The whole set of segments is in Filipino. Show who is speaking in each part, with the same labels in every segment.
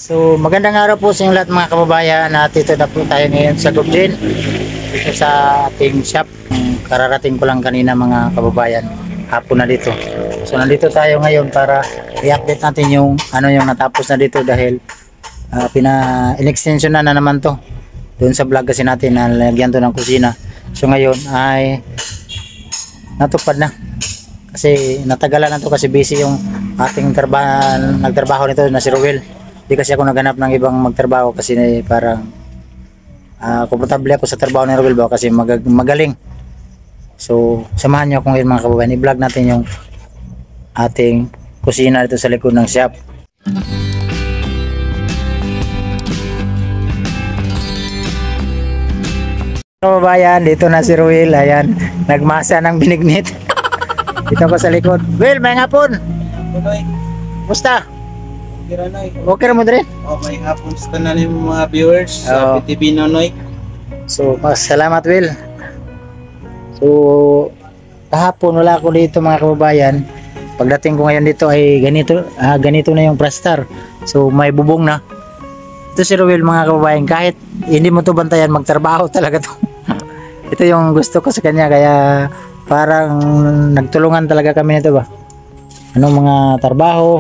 Speaker 1: So magandang araw po sa inyo lahat mga kababayan, at ito na po tayo ngayon sa Gubjin, dito sa ating shop. Kararating ko lang kanina mga kababayan, hapon na dito. So nandito tayo ngayon para i-update natin yung yung natapos na dito, dahil in-extension na naman to doon sa vlog kasi natin na lagyan to ng kusina. So ngayon ay natupad na kasi natagalan na to, kasi busy yung ating nagtrabaho nito na si Ruel. Di kasi ako naghanap ng ibang magtrabaho kasi parang komportable ako sa trabaho ni Ruel ba, kasi magaling. So samahan niyo ako ngayon mga kababayan, i-vlog natin yung ating kusina dito sa likod ng shop. Kababayan, dito na si Ruel, ayan, nagmasa ng binignit. Dito ko sa likod. Will, may hapon. Musta? Okay mo dre?
Speaker 2: May hapon sa tanan ng mga viewers sa PTV Nonoy.
Speaker 1: So, salamat Will. So, kahapon wala ako dito mga kababayan. Pagdating ko ngayon dito ay ganito na yung plastar. So, may bubong na. Ito si Ruel mga kababayan, kahit hindi mo to bantayan, magtrabaho talaga to. Ito yung gusto ko sa kanya, kaya parang nagtulungan talaga kami nito ba. Anong mga trabaho,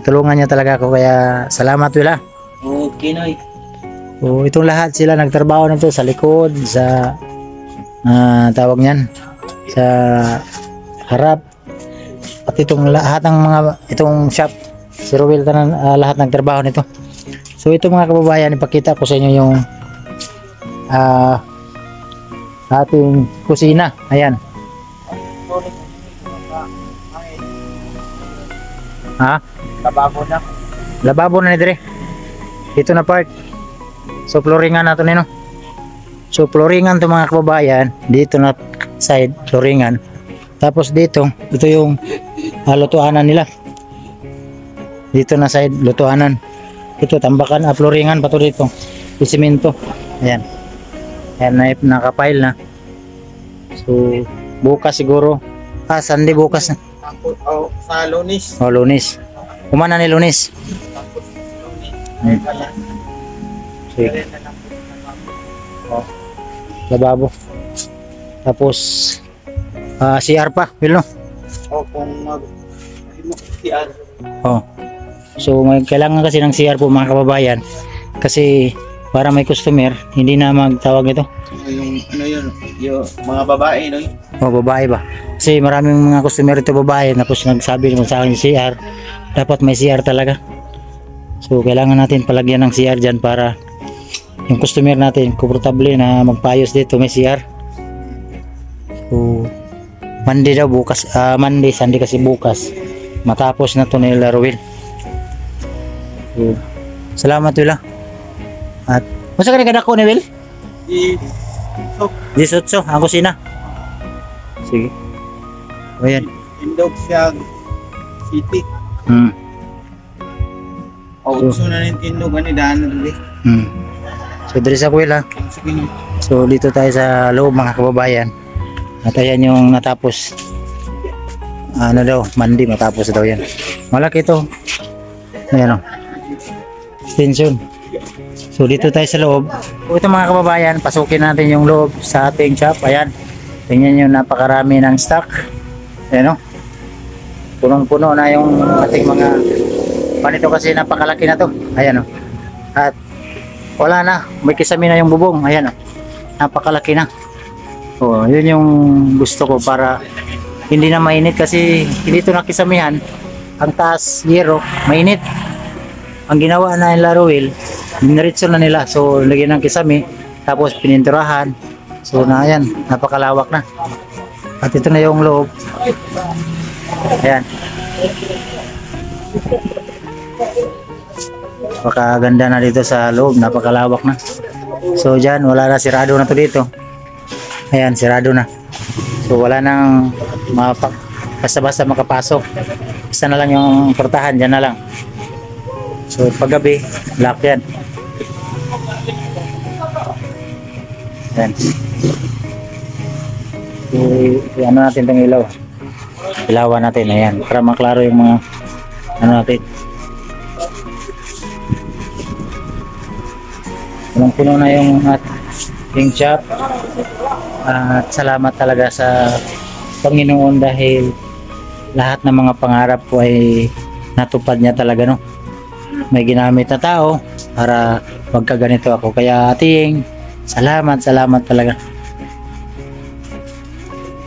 Speaker 1: tulungan niya talaga ako, kaya salamat Will.
Speaker 2: Okay Noy.
Speaker 1: So, itong lahat sila nagtrabaho nito sa likod, sa tawag niyan, sa harap, at itong lahat ng mga itong shop, si Ruel lahat nagtrabaho nito. So ito mga kababayan, ipakita ko sa inyo yung ating kusina. Ayan. Lababo na ni dire. Dito na part. So flooringan na to nino. So flooringan to mga kababayan, dito na side flooringan. Tapos dito, ito yung lutuanan nila. Dito na side lutuanan. Ito tambakan, flooringan pa to dito. Simento. Ayan. Ayan, nakapile na. So bukas siguro. Sunday bukas na.
Speaker 2: Sa Lunes.
Speaker 1: Lunes. Kumana ni Lunes. Sige. Lababo. Tapos CR pa, Will, no?
Speaker 2: Kung CR.
Speaker 1: So kailangan kasi ng CR po mga kababayan, kasi para may customer, hindi na magtawag nito.
Speaker 2: Yung mga babae Noy.
Speaker 1: Babae ba? Kasi maraming mga customer ito babae, tapos nagsabi mo sa akin CR, dapat may CR talaga. So kailangan natin palagyan ng CR dyan para yung customer natin komportable na magpayos dito, may CR. So Monday daw bukas, Monday, Sunday kasi bukas matapos na to nila Ruel. So, salamat Will. At masa ka nagkadako ni Will? Di sotso ang kusina. Sige. O yan.
Speaker 2: Indog siya City. So na rin tindog ani daan dali.
Speaker 1: So diri sa Will.
Speaker 2: Sige Noy.
Speaker 1: So dito tayo sa loob mga kababayan. At ayan yung natapos. Monday matapos daw yan. Malaki ito. Ayan o. Extension. So dito tayo sa loob. Ito mga kababayan, pasukin natin yung loob sa ating shop. Ayan. Tingnan nyo, napakarami ng stock. Ayan o. Punong-puno na yung ating mga panito, kasi napakalaki na to. Ayan o. At wala na. May kisami na yung bubong. Ayan o. Napakalaki na. Yun yung gusto ko para hindi na mainit, kasi hindi ito nakisamihan. Ang taas yero, mainit. Ang ginawa na nila Ruel, diniretso na nila. So lagyan ng kisami, tapos pininturahan. So na yan, napakalawak na. At ito na yung loob. Ayan. Napakaganda na dito sa loob, napakalawak na. So dyan, wala na, sirado na to dito. Ayan, sirado na. So wala nang basta-basta makapasok. Isa na lang yung portahan, dyan na lang. So paggabi, lock yan. Ayan. So, ano natin itong ilaw. Ilawan natin, ayan. Para maklaro yung mga ano natin. Puno na yung ating shop. At salamat talaga sa Panginoon dahil lahat ng mga pangarap ko ay natupad niya talaga, no. May ginamit na tao para magkaganito ako. Kaya ating salamat talaga.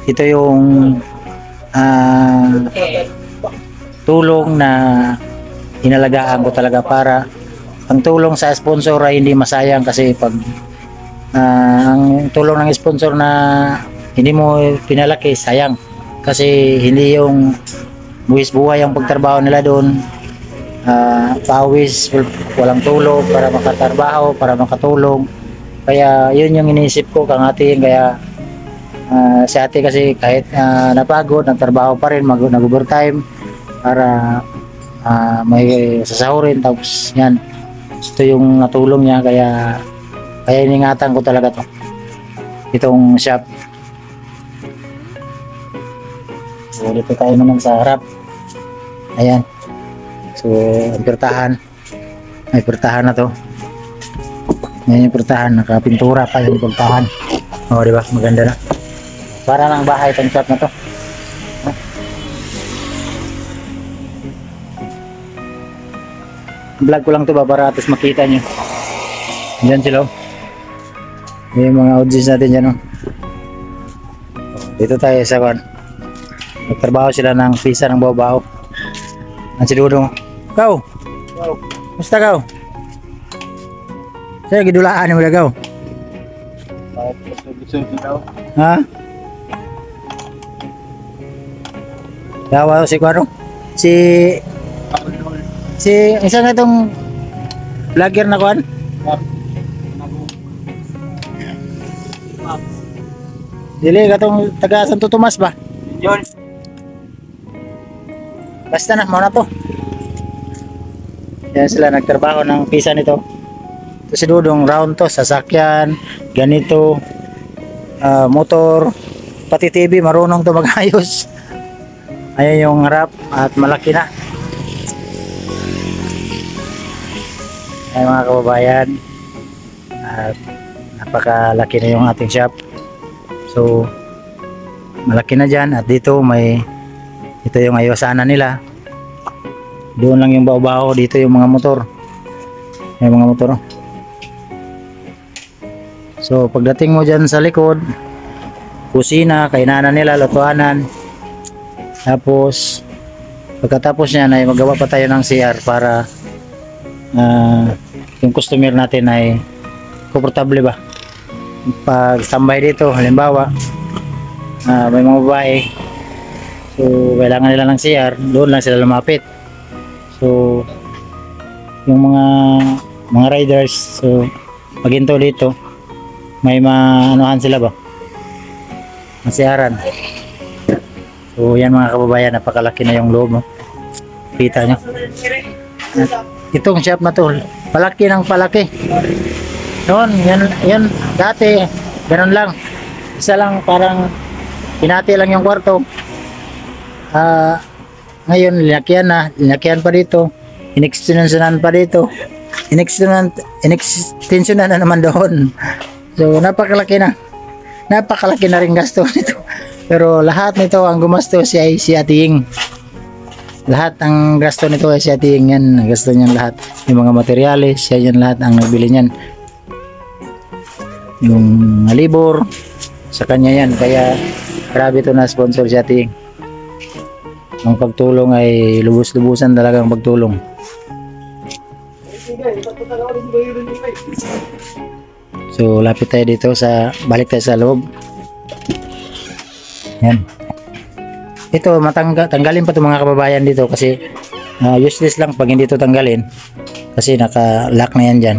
Speaker 1: Ito yung tulong na inalagaan ko talaga para ang tulong sa sponsor ay hindi masayang kasi pag ang tulong ng sponsor na hindi mo pinalaki sayang kasi hindi yung buwis buhay ang pagtrabaho nila doon, pawis, walang tulog para makatrabaho, para makatulong. Kaya yun yung iniisip ko kangating. Kaya si ate kasi kahit napagod, nagtrabaho pa rin, nag-overtime para may sasahurin. Tapos yan, ito yung natulong niya. Kaya iningatan ko talaga to, itong shop. So dito tayo naman sa harap. Ayan, so ang pirtahan, may pirtahan na to. Yan yung pirtahan, nakapintura pa yung pirtahan. O diba, maganda na, para ng bahay itong shop na to. Vlog ko lang to ba para atas makita nyo. Diyan sila, yung mga audience natin dyan, oh. Dito tayo sa kwan. Nagtrabaho sila ng pisa ng babaw. Ang si Dudong. Kau! Musta kau? Saya gidulaan mo na kau. Ha? Tawa si Kwaro. Si isa nga itong vlogger na kwan. Dili katong taga Santo Tomas ba? Yun. Basta na, muna to. Yan sila nagtrabaho ng pisa nito. Ito si Dudong, round to, sasakyan, ganito, motor, pati TV, marunong to mag-ayos. Ayan yung harap at malaki na. Ay mga kababayan, at napakalaki na yung ating shop. So malaki na dyan, at dito ito yung ayawasanan nila. Doon lang yung bao-bao, dito yung mga motor. Yung mga motor. So pagdating mo dyan sa likod, kusina, kainanan nila, lutuanan. Tapos pagkatapos niyan ay magawa pa tayo ng CR para yung customer natin ay komportable ba pag standby dito. Halimbawa may mga babae, so kailangan nila ng CR, doon lang sila lumapit. So yung mga riders, so paginto dito may maanuhan sila ba, masiyaran. So yan mga kababayan, napakalaki na yung loob, no? Kita nyo, itong shop na to palaki ng palaki. Noon yan dati ganun lang, isa lang, parang pinati lang yung kwarto. Ngayon linakyan pa dito, inextensionan pa dito, inextensionan na naman doon. So napakalaki na rin gasto nito. Pero lahat nito ang gumastos ay si Ating. Lahat ang gasto nito ay si Ating. Yan, gasto niyan lahat. Yung mga materyales, siya yan lahat ang nagbili niyan. Yung libor, sa kanya yan. Kaya grabe ito na sponsor si Ating. Ang pagtulong ay lubos-lubusan talagang pagtulong. So lapit tayo dito balik tayo sa loob. Yan. Ito tanggalin pa itong mga kababayan dito kasi useless lang pag hindi ito tanggalin kasi naka-lock na yan dyan.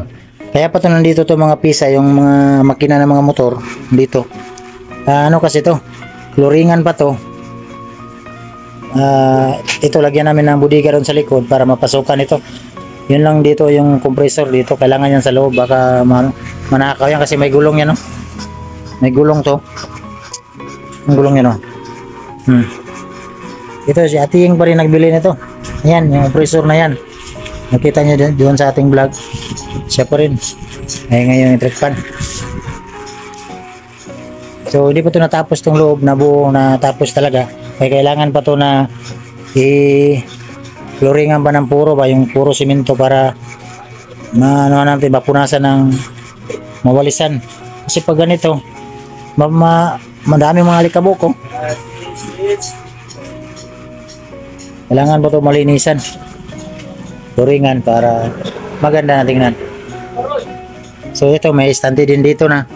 Speaker 1: Kaya pa ito nandito to mga pisa, yung mga makina ng mga motor dito. Ano kasi to, floringan pa to. Ito lagyan namin ng budiga doon sa likod para mapasukan ito. Yun lang dito yung compressor dito, kailangan yan sa loob, baka manakaw yan kasi may gulong yan, no? May gulong to. Ang gulong yan, no? Ito si Ating pa rin nagbili nito. Ayan, yung compressor na yan. Nakita niyo doon sa ating vlog. Siya pa rin. Ay ngayon yung trikpan. So hindi pa ito natapos tong loob na buong natapos talaga. Kaya kailangan pa to na floringan ba ng puro ba, yung puro simento para ano natin mapunasan ng mawalisan. Kasi pag ganito, madami mga alikabok oh. Kailangan ba ito malinisan, floringan para maganda na tingnan. So ito may estante din dito na.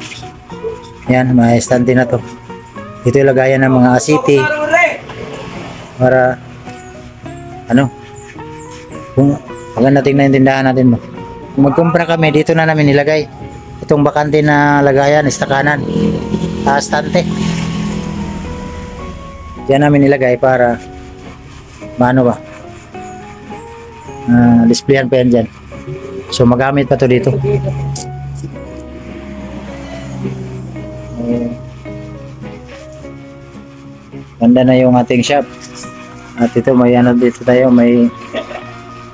Speaker 1: Yan, may estante na to. Ito yung lagayan ng mga asiti para ano, kung maganda tingnan yung tindahan natin mo. Kung magkumpra kami, dito na namin nilagay itong bakante na lagayan, istakanan, estante. Yan namin nilagay para maano ba, displayan pa yan dyan. So magamit pa to dito. Ganda na yung ating shop. At ito may ano dito tayo, may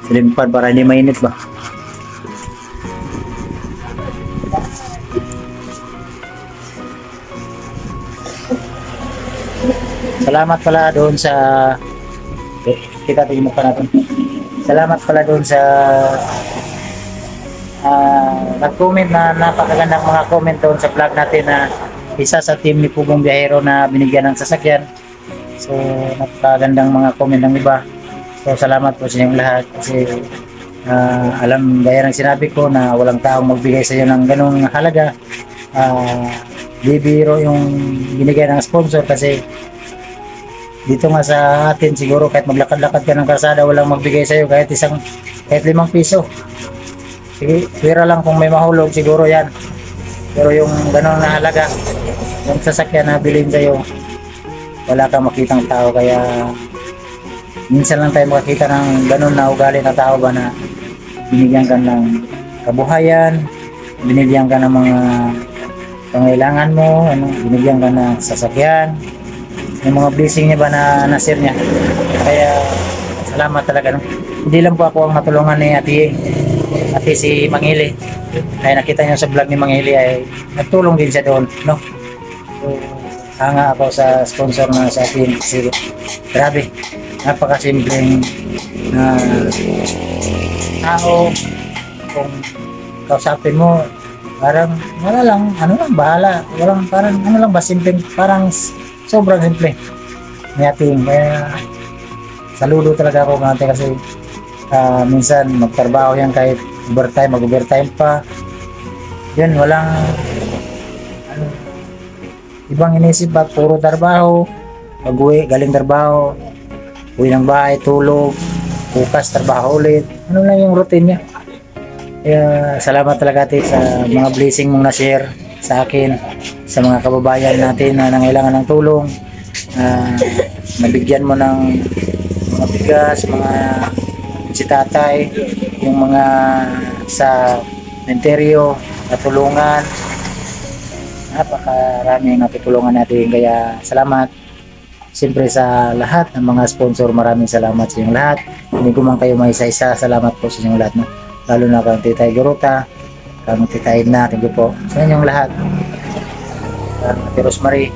Speaker 1: ceiling fan para hindi mainit ba. Salamat pala doon sa kita tingin mo pa natin. Salamat pala doon sa nag-comment na napakagandang mga comment doon sa vlog natin na isa sa team ni Pugong Biyahero na binigyan ng sasakyan. So napakagandang mga comment ng iba. So salamat po sa inyong lahat kasi alam gaya ng sinabi ko na walang taong magbigay sa iyo ng ganong halaga. Bibiro yung binigay ng sponsor kasi dito nga sa atin siguro kahit maglakad-lakad ka ng kalsada walang magbigay sa iyo kahit 5 piso. Sige, pera lang kung may mahulog siguro yan. Pero yung gano'n na halaga, yung sasakyan na bilhin sa'yo, wala kang makitang tao. Kaya minsan lang tayo makakita ng gano'n na ugali na tao ba na binigyan ka ng kabuhayan, binigyan ka ng mga pangailangan mo, binigyan ka ng sasakyan, yung mga blessing niya ba na nasir niya. Kaya salamat talaga. No? Hindi lang po ako ang matulungan ni Ate si Mangili. Ay nakita niyo sa vlog ni Mangili ay nagtulong din siya doon, no? So, hanga ako sa sponsor na sa atin kasi grabe, napakasimpleng tao. Kung kausapin mo parang wala lang, ano lang, bahala, walang parang ano lang ba, simpleng, parang sobrang simple ni ating. Kaya saludo talaga ako mga kasi minsan magtrabaho yan kahit mag-overtime pa. Yan, walang ibang inisip ba, puro trabaho. Pag-uwi, galing trabaho, uwi ng bahay, tulog, bukas, trabaho ulit. Ano lang yung routine niya. Kaya salamat talaga ate sa mga blessing mong na-share sa akin, sa mga kababayan natin na nangailangan ng tulong. Nabigyan mo ng mga bigas, mga si tatay, yung mga sa interior, natulungan. Napakarami yung natutulungan natin. Kaya salamat. Siyempre sa lahat ng mga sponsor, maraming salamat sa inyong lahat. Hindi ko man kayo may isa-isa, salamat po sa inyong lahat. No? Lalo na kang Titay Garota, kang Titay Edna, thank you po sa inyong lahat. Ate Rosemary,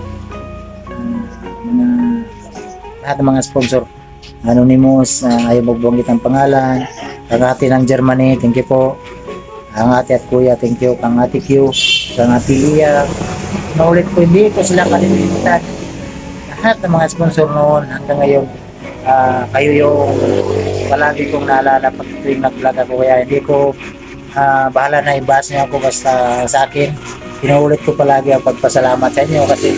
Speaker 1: lahat ng mga sponsor. Anonymous, ayaw magbanggit ang pangalan. Ang ate ng Germany, thank you po. Ang ate at kuya, thank you. Ang ate Q, ang ate Lia. Naulit ko, hindi ko sila kalilimutan. Lahat ng mga sponsor noon hanggang ngayon, kayo yung palagi kong naalala pag tuwing nag-vlog ako. Kaya hindi ko bahala na i-bash niyo ako basta sa akin. Inuulit ko palagi ang pagpasalamat sa inyo kasi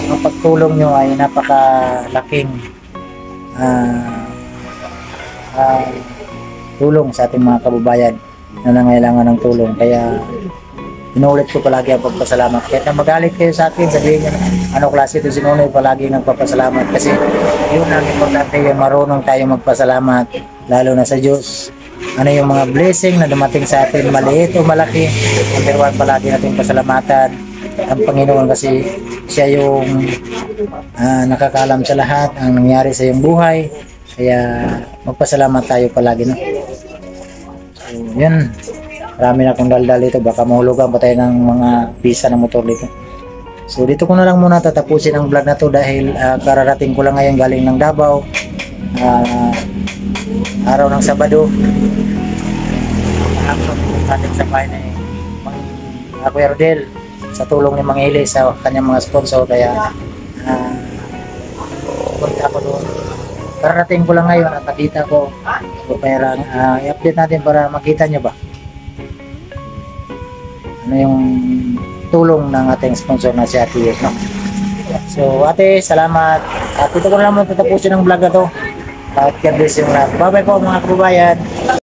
Speaker 1: ang pagtulong nyo ay napakalaking tulong sa ating mga kababayan na nangailangan ng tulong. Kaya inuulit ko palagi ang pagpasalamat. Kahit na magalit kayo sa akin, sabihin nyo ano klase ito si Nonoy, palagi nagpapasalamat kasi yun ang importante, yung marunong tayo magpasalamat lalo na sa Diyos. Ano yung mga blessing na dumating sa atin, maliit o malaki, number one, palagi natin pasalamatan ang Panginoon kasi siya yung nakakaalam sa lahat ang nangyari sa iyong buhay. Kaya magpasalamat tayo palagi, no? Yun. Marami na akong daldal dito. Baka mahulugan pa tayo ng mga pisa ng motor dito. So dito ko na lang muna tatapusin ang vlog na to dahil kararating ko lang ngayon galing ng Davao. Araw ng Sabado. Natin sa bahay ni Kuya Rodel sa tulong ni Mang Eli sa kanyang mga sponsor. Kaya punta ko doon. Kararating ko lang ngayon at nakita ko. So, kaya i-update natin para makita nyo ba ano yung tulong ng ating sponsor na si Ate Yes, no? So ate, salamat. At ito ko na naman tatapusin ang vlog na to. At God bless yung lahat. Bye bye po mga kababayan.